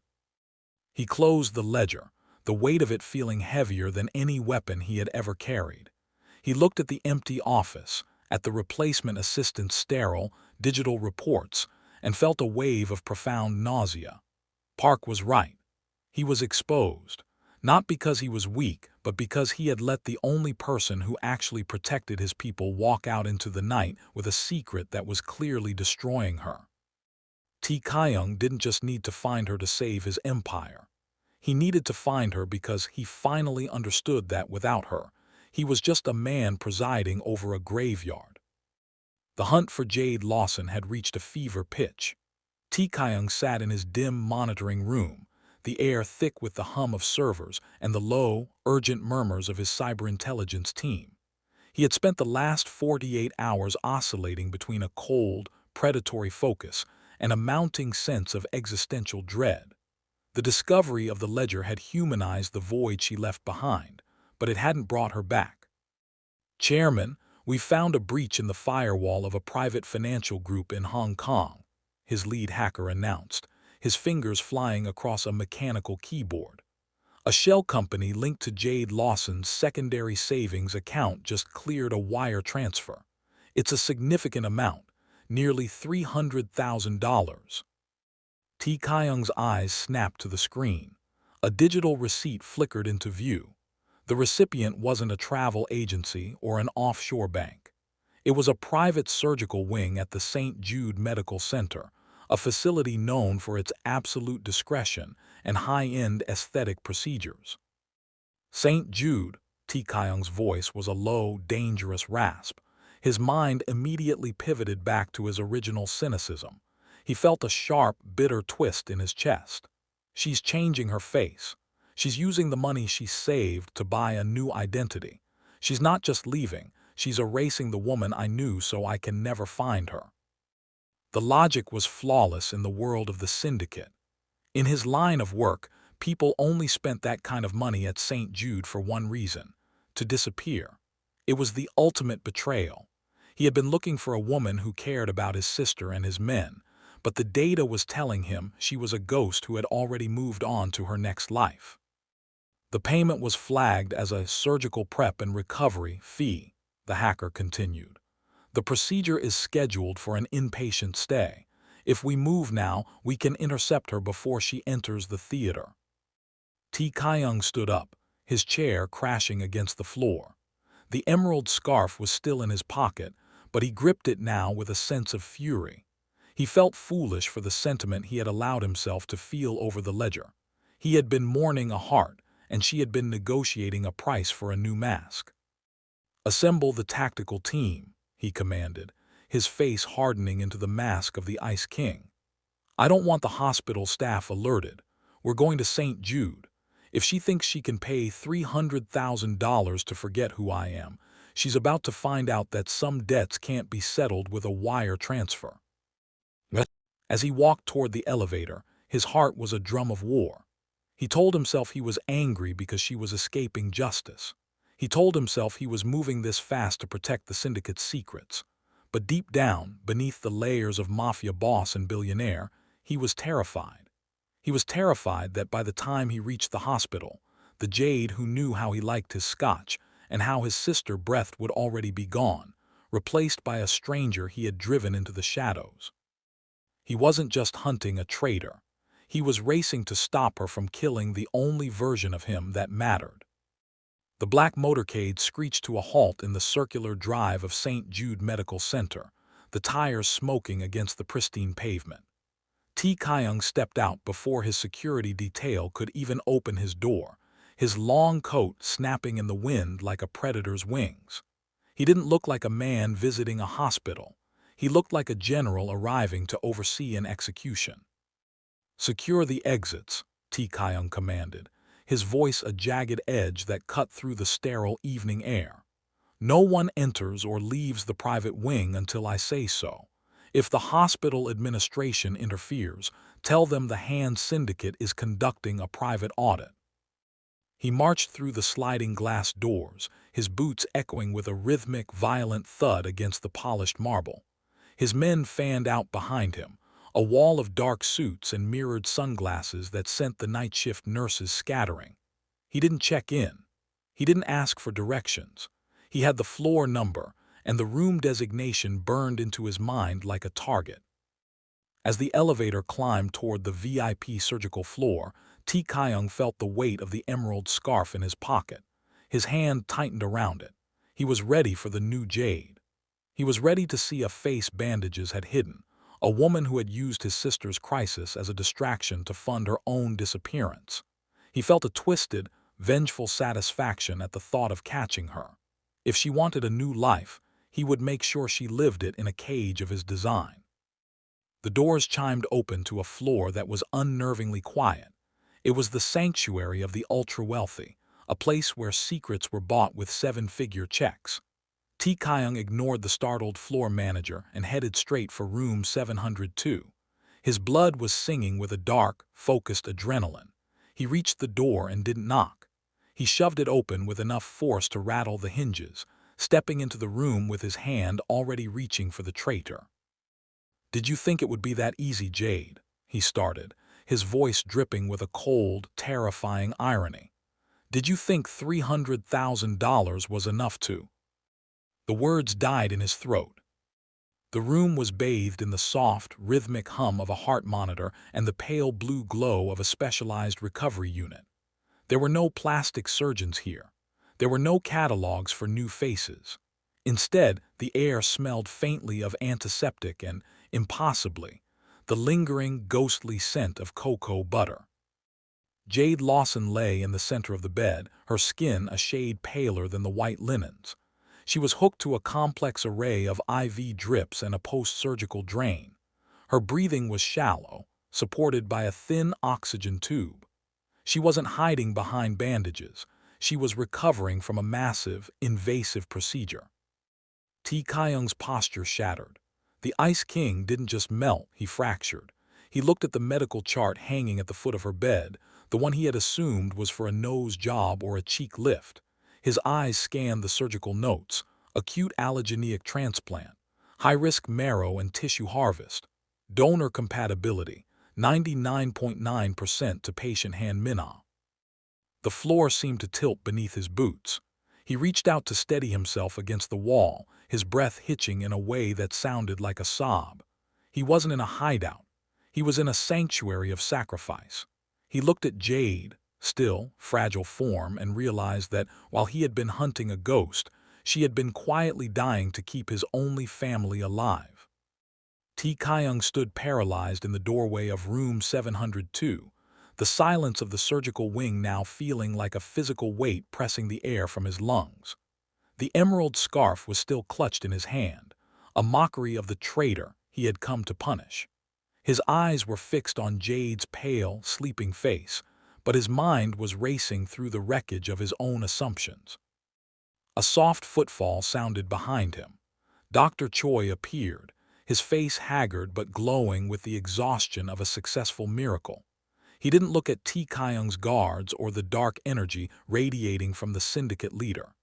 He closed the ledger, the weight of it feeling heavier than any weapon he had ever carried. He looked at the empty office, at the replacement assistant's sterile, digital reports, and felt a wave of profound nausea. Park was right. He was exposed, not because he was weak, but because he had let the only person who actually protected his people walk out into the night with a secret that was clearly destroying her. Tae-Kyung didn't just need to find her to save his empire. He needed to find her because he finally understood that without her, he was just a man presiding over a graveyard. The hunt for Jade Lawson had reached a fever pitch. Tae-Kyung sat in his dim monitoring room, the air thick with the hum of servers and the low, urgent murmurs of his cyber-intelligence team. He had spent the last 48 hours oscillating between a cold, predatory focus and a mounting sense of existential dread. The discovery of the ledger had humanized the void she left behind, but it hadn't brought her back. "Chairman, we found a breach in the firewall of a private financial group in Hong Kong," his lead hacker announced, his fingers flying across a mechanical keyboard. "A shell company linked to Jade Lawson's secondary savings account just cleared a wire transfer. It's a significant amount, nearly $300,000. Tae-Kyung's eyes snapped to the screen. A digital receipt flickered into view. The recipient wasn't a travel agency or an offshore bank. It was a private surgical wing at the St. Jude Medical Center, a facility known for its absolute discretion and high-end aesthetic procedures. St. Jude, Tae-Kyung's voice was a low, dangerous rasp. His mind immediately pivoted back to his original cynicism. He felt a sharp, bitter twist in his chest. She's changing her face. She's using the money she saved to buy a new identity. She's not just leaving, she's erasing the woman I knew so I can never find her. The logic was flawless in the world of the syndicate. In his line of work, people only spent that kind of money at St. Jude for one reason: to disappear. It was the ultimate betrayal. He had been looking for a woman who cared about his sister and his men, but the data was telling him she was a ghost who had already moved on to her next life. The payment was flagged as a surgical prep and recovery fee, the hacker continued. The procedure is scheduled for an inpatient stay. If we move now, we can intercept her before she enters the theater. Tae-Kyung stood up, his chair crashing against the floor. The emerald scarf was still in his pocket, but he gripped it now with a sense of fury. He felt foolish for the sentiment he had allowed himself to feel over the ledger. He had been mourning a heart, and she had been negotiating a price for a new mask. "Assemble the tactical team," he commanded, his face hardening into the mask of the Ice King. "I don't want the hospital staff alerted. We're going to St. Jude. If she thinks she can pay $300,000 to forget who I am, she's about to find out that some debts can't be settled with a wire transfer." As he walked toward the elevator, his heart was a drum of war. He told himself he was angry because she was escaping justice. He told himself he was moving this fast to protect the syndicate's secrets. But deep down, beneath the layers of Mafia boss and billionaire, he was terrified. He was terrified that by the time he reached the hospital, the Jade who knew how he liked his scotch and how his sister breathed would already be gone, replaced by a stranger he had driven into the shadows. He wasn't just hunting a traitor. He was racing to stop her from killing the only version of him that mattered. The black motorcade screeched to a halt in the circular drive of St. Jude Medical Center, the tires smoking against the pristine pavement. Tae-Kyung stepped out before his security detail could even open his door, his long coat snapping in the wind like a predator's wings. He didn't look like a man visiting a hospital. He looked like a general arriving to oversee an execution. "Secure the exits," Tae-Kyung commanded, his voice a jagged edge that cut through the sterile evening air. "No one enters or leaves the private wing until I say so. If the hospital administration interferes, tell them the Han Syndicate is conducting a private audit." He marched through the sliding glass doors, his boots echoing with a rhythmic, violent thud against the polished marble. His men fanned out behind him, a wall of dark suits and mirrored sunglasses that sent the night shift nurses scattering. He didn't check in. He didn't ask for directions. He had the floor number, and the room designation burned into his mind like a target. As the elevator climbed toward the VIP surgical floor, Tae-Kyung felt the weight of the emerald scarf in his pocket. His hand tightened around it. He was ready for the new Jade. He was ready to see a face bandages had hidden, a woman who had used his sister's crisis as a distraction to fund her own disappearance. He felt a twisted, vengeful satisfaction at the thought of catching her. If she wanted a new life, he would make sure she lived it in a cage of his design. The doors chimed open to a floor that was unnervingly quiet. It was the sanctuary of the ultra-wealthy, a place where secrets were bought with seven-figure checks. Tae-Kyung ignored the startled floor manager and headed straight for room 702. His blood was singing with a dark, focused adrenaline. He reached the door and didn't knock. He shoved it open with enough force to rattle the hinges, stepping into the room with his hand already reaching for the traitor. "Did you think it would be that easy, Jade?" he started, his voice dripping with a cold, terrifying irony. "Did you think $300,000 was enough to—" The words died in his throat. The room was bathed in the soft, rhythmic hum of a heart monitor and the pale blue glow of a specialized recovery unit. There were no plastic surgeons here. There were no catalogs for new faces. Instead, the air smelled faintly of antiseptic and, impossibly, the lingering, ghostly scent of cocoa butter. Jade Lawson lay in the center of the bed, her skin a shade paler than the white linens. She was hooked to a complex array of IV drips and a post-surgical drain. Her breathing was shallow, supported by a thin oxygen tube. She wasn't hiding behind bandages. She was recovering from a massive, invasive procedure. Tae-Kyung's posture shattered. The Ice King didn't just melt, he fractured. He looked at the medical chart hanging at the foot of her bed, the one he had assumed was for a nose job or a cheek lift. His eyes scanned the surgical notes: acute allogeneic transplant, high-risk marrow and tissue harvest, donor compatibility, 99.9% to patient Han Minna. The floor seemed to tilt beneath his boots. He reached out to steady himself against the wall, his breath hitching in a way that sounded like a sob. He wasn't in a hideout. He was in a sanctuary of sacrifice. He looked at Jade, still, fragile form, and realized that while he had been hunting a ghost, she had been quietly dying to keep his only family alive. Tae-Kyung stood paralyzed in the doorway of room 702, the silence of the surgical wing now feeling like a physical weight pressing the air from his lungs. The emerald scarf was still clutched in his hand, a mockery of the traitor he had come to punish. His eyes were fixed on Jade's pale, sleeping face, but his mind was racing through the wreckage of his own assumptions. A soft footfall sounded behind him. Dr. Choi appeared, his face haggard but glowing with the exhaustion of a successful miracle. He didn't look at Tae-Kyung's guards or the dark energy radiating from the syndicate leader.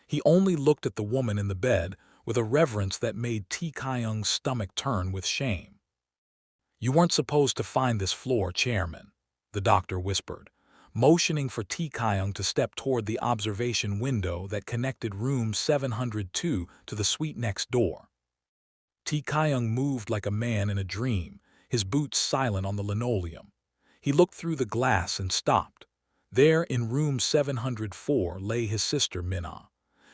He only looked at the woman in the bed with a reverence that made Tae-Kyung's stomach turn with shame. "You weren't supposed to find this floor, Chairman," the doctor whispered, motioning for Tae-Kyung to step toward the observation window that connected room 702 to the suite next door. Tae-Kyung moved like a man in a dream, his boots silent on the linoleum. He looked through the glass and stopped. There, in room 704, lay his sister Minna.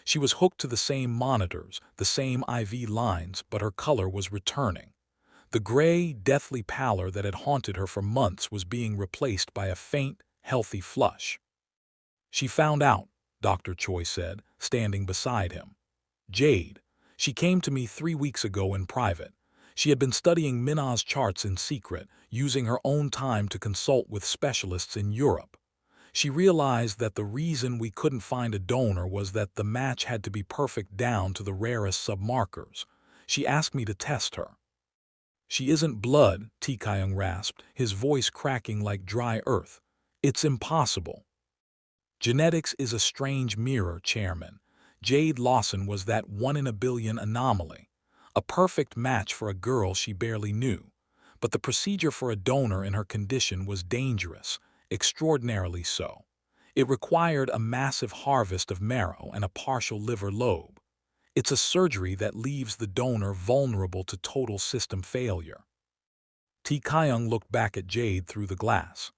She was hooked to the same monitors, the same IV lines, but her color was returning. The gray, deathly pallor that had haunted her for months was being replaced by a faint, healthy flush. "She found out," Dr. Choi said, standing beside him. "Jade. She came to me 3 weeks ago in private, She had been studying Minna's charts in secret, using her own time to consult with specialists in Europe. She realized that the reason we couldn't find a donor was that the match had to be perfect down to the rarest submarkers. She asked me to test her. "She isn't blood," Tae-Kyung rasped, his voice cracking like dry earth. "It's impossible." Genetics is a strange mirror, Chairman. Jade Lawson was that 1 in a billion anomaly. A perfect match for a girl she barely knew. But the procedure for a donor in her condition was dangerous, extraordinarily so. It required a massive harvest of marrow and a partial liver lobe. It's a surgery that leaves the donor vulnerable to total system failure. Tae-Kyung looked back at Jade through the glass.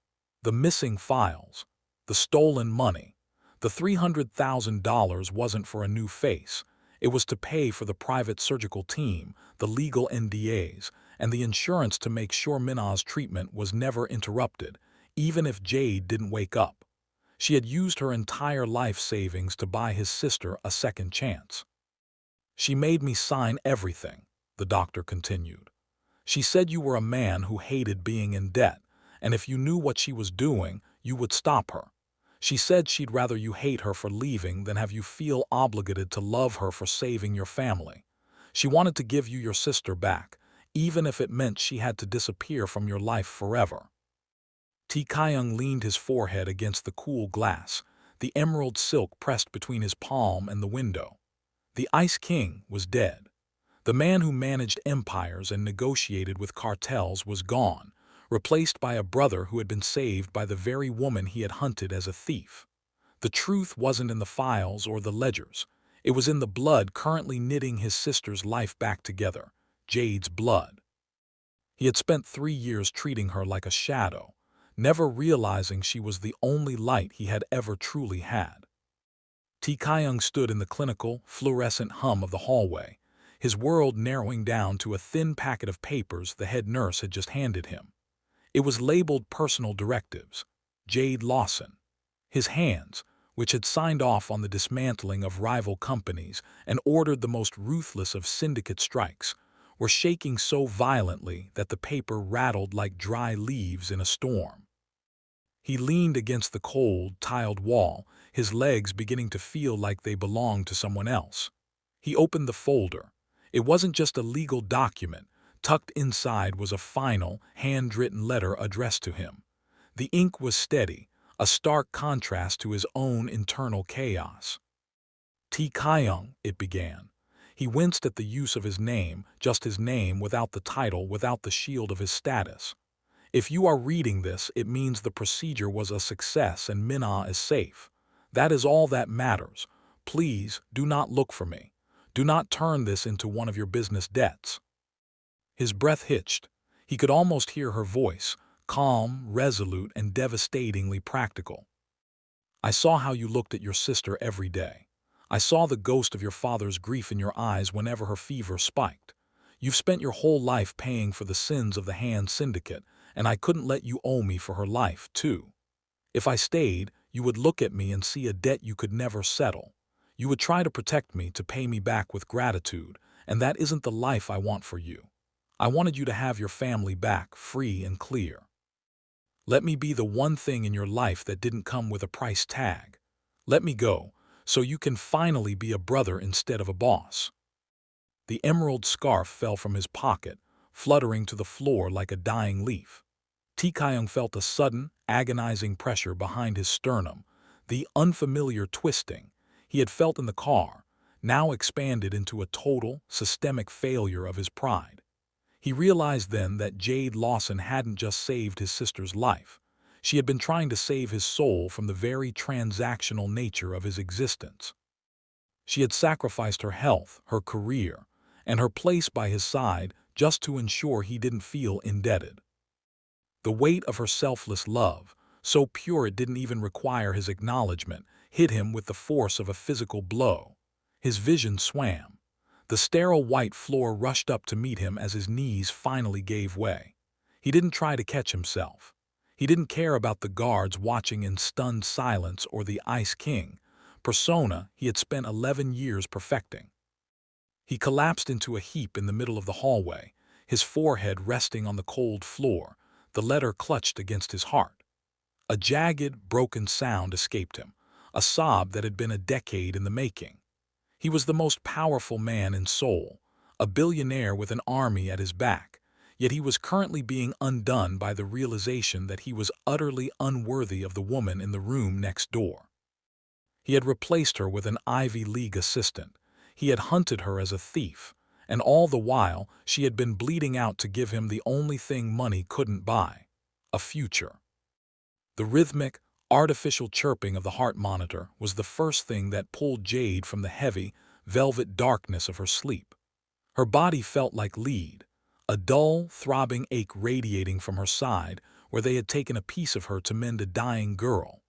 The missing files, the stolen money. The $300,000 wasn't for a new face. It was to pay for the private surgical team, the legal NDAs, and the insurance to make sure Minna's treatment was never interrupted, even if Jade didn't wake up. She had used her entire life savings to buy his sister a second chance. "She made me sign everything," the doctor continued. "She said you were a man who hated being in debt, and if you knew what she was doing, you would stop her. She said she'd rather you hate her for leaving than have you feel obligated to love her for saving your family. She wanted to give you your sister back, even if it meant she had to disappear from your life forever." Tae-Kyung leaned his forehead against the cool glass, the emerald silk pressed between his palm and the window. The Ice King was dead. The man who managed empires and negotiated with cartels was gone, replaced by a brother who had been saved by the very woman he had hunted as a thief. The truth wasn't in the files or the ledgers. It was in the blood currently knitting his sister's life back together, Jade's blood. He had spent 3 years treating her like a shadow, never realizing she was the only light he had ever truly had. Tae-Kyung stood in the clinical, fluorescent hum of the hallway, his world narrowing down to a thin packet of papers the head nurse had just handed him. It was labeled Personal Directives, Jade Lawson. His hands, which had signed off on the dismantling of rival companies and ordered the most ruthless of syndicate strikes, were shaking so violently that the paper rattled like dry leaves in a storm. He leaned against the cold, tiled wall, his legs beginning to feel like they belonged to someone else. He opened the folder. It wasn't just a legal document. Tucked inside was a final, handwritten letter addressed to him. The ink was steady, a stark contrast to his own internal chaos. "Tae-Kyung," it began. He winced at the use of his name, just his name, without the title, without the shield of his status. "If you are reading this, it means the procedure was a success and Minna is safe. That is all that matters. Please, do not look for me. Do not turn this into one of your business debts." His breath hitched. He could almost hear her voice, calm, resolute, and devastatingly practical. "I saw how you looked at your sister every day. I saw the ghost of your father's grief in your eyes whenever her fever spiked. You've spent your whole life paying for the sins of the Han Syndicate, and I couldn't let you owe me for her life, too. If I stayed, you would look at me and see a debt you could never settle. You would try to protect me, to pay me back with gratitude, and that isn't the life I want for you. I wanted you to have your family back, free and clear. Let me be the one thing in your life that didn't come with a price tag. Let me go, so you can finally be a brother instead of a boss." The emerald scarf fell from his pocket, fluttering to the floor like a dying leaf. Tae-Kyung felt a sudden, agonizing pressure behind his sternum, the unfamiliar twisting he had felt in the car, now expanded into a total, systemic failure of his pride. He realized then that Jade Lawson hadn't just saved his sister's life. She had been trying to save his soul from the very transactional nature of his existence. She had sacrificed her health, her career, and her place by his side just to ensure he didn't feel indebted. The weight of her selfless love, so pure it didn't even require his acknowledgement, hit him with the force of a physical blow. His vision swam. The sterile white floor rushed up to meet him as his knees finally gave way. He didn't try to catch himself. He didn't care about the guards watching in stunned silence or the Ice King, persona he had spent 11 years perfecting. He collapsed into a heap in the middle of the hallway, his forehead resting on the cold floor, the letter clutched against his heart. A jagged, broken sound escaped him, a sob that had been a decade in the making. He was the most powerful man in Seoul, a billionaire with an army at his back, yet he was currently being undone by the realization that he was utterly unworthy of the woman in the room next door. He had replaced her with an Ivy League assistant. He had hunted her as a thief, and all the while she had been bleeding out to give him the only thing money couldn't buy: a future. The rhythmic, artificial chirping of the heart monitor was the first thing that pulled Jade from the heavy, velvet darkness of her sleep. Her body felt like lead, a dull, throbbing ache radiating from her side where they had taken a piece of her to mend a dying girl.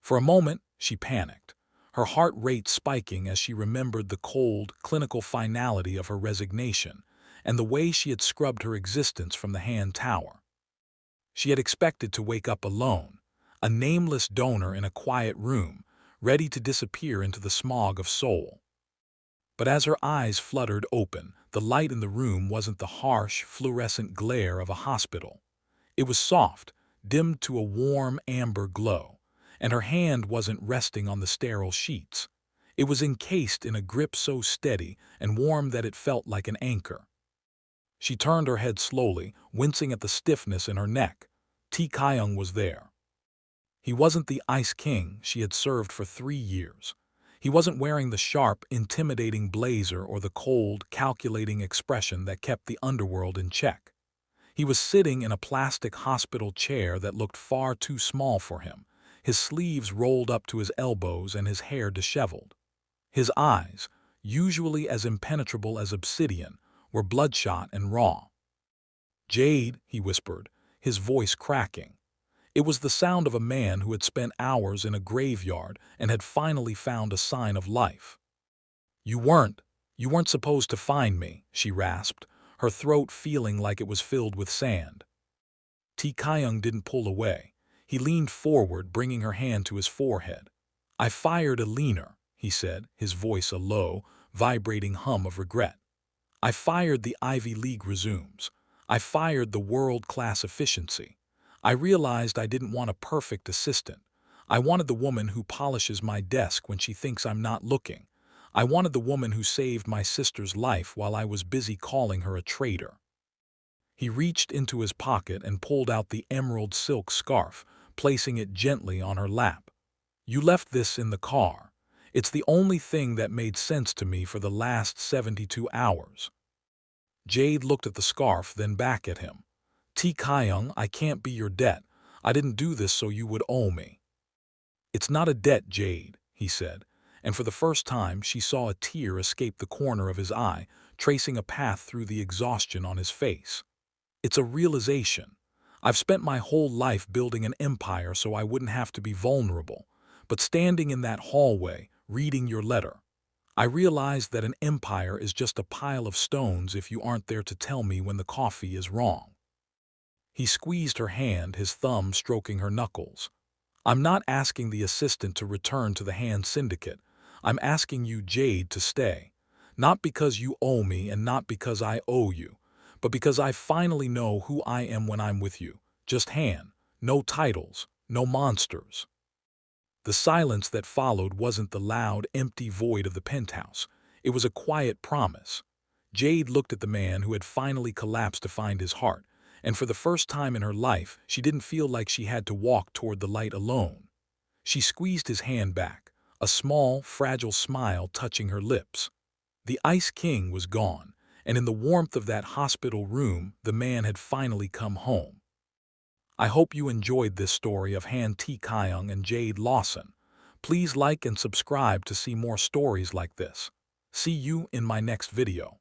For a moment, she panicked, her heart rate spiking as she remembered the cold, clinical finality of her resignation and the way she had scrubbed her existence from the Han Tower. She had expected to wake up alone, a nameless donor in a quiet room, ready to disappear into the smog of Seoul. But as her eyes fluttered open, the light in the room wasn't the harsh, fluorescent glare of a hospital. It was soft, dimmed to a warm amber glow, and her hand wasn't resting on the sterile sheets. It was encased in a grip so steady and warm that it felt like an anchor. She turned her head slowly, wincing at the stiffness in her neck. Tae-Kyung was there. He wasn't the Ice King she had served for 3 years. He wasn't wearing the sharp, intimidating blazer or the cold, calculating expression that kept the underworld in check. He was sitting in a plastic hospital chair that looked far too small for him, his sleeves rolled up to his elbows and his hair disheveled. His eyes, usually as impenetrable as obsidian, were bloodshot and raw. "Jade," he whispered, his voice cracking. It was the sound of a man who had spent hours in a graveyard and had finally found a sign of life. You weren't supposed to find me," she rasped, her throat feeling like it was filled with sand. Tae-Kyung didn't pull away. He leaned forward, bringing her hand to his forehead. "I fired a leaner," he said, his voice a low, vibrating hum of regret. "I fired the Ivy League resumes. I fired the world-class efficiency. I realized I didn't want a perfect assistant. I wanted the woman who polishes my desk when she thinks I'm not looking. I wanted the woman who saved my sister's life while I was busy calling her a traitor." He reached into his pocket and pulled out the emerald silk scarf, placing it gently on her lap. "You left this in the car. It's the only thing that made sense to me for the last 72 hours. Jade looked at the scarf, then back at him. "Tae-Kyung, I can't be your debt. I didn't do this so you would owe me." "It's not a debt, Jade," he said, and for the first time she saw a tear escape the corner of his eye, tracing a path through the exhaustion on his face. "It's a realization. I've spent my whole life building an empire so I wouldn't have to be vulnerable, but standing in that hallway, reading your letter, I realized that an empire is just a pile of stones if you aren't there to tell me when the coffee is wrong." He squeezed her hand, his thumb stroking her knuckles. "I'm not asking the assistant to return to the Han Syndicate. I'm asking you, Jade, to stay. Not because you owe me and not because I owe you, but because I finally know who I am when I'm with you. Just Han. No titles, no monsters." The silence that followed wasn't the loud, empty void of the penthouse. It was a quiet promise. Jade looked at the man who had finally collapsed to find his heart, and for the first time in her life, she didn't feel like she had to walk toward the light alone. She squeezed his hand back, a small, fragile smile touching her lips. The Ice King was gone, and in the warmth of that hospital room, the man had finally come home. I hope you enjoyed this story of Han Tae-Kyung and Jade Lawson. Please like and subscribe to see more stories like this. See you in my next video.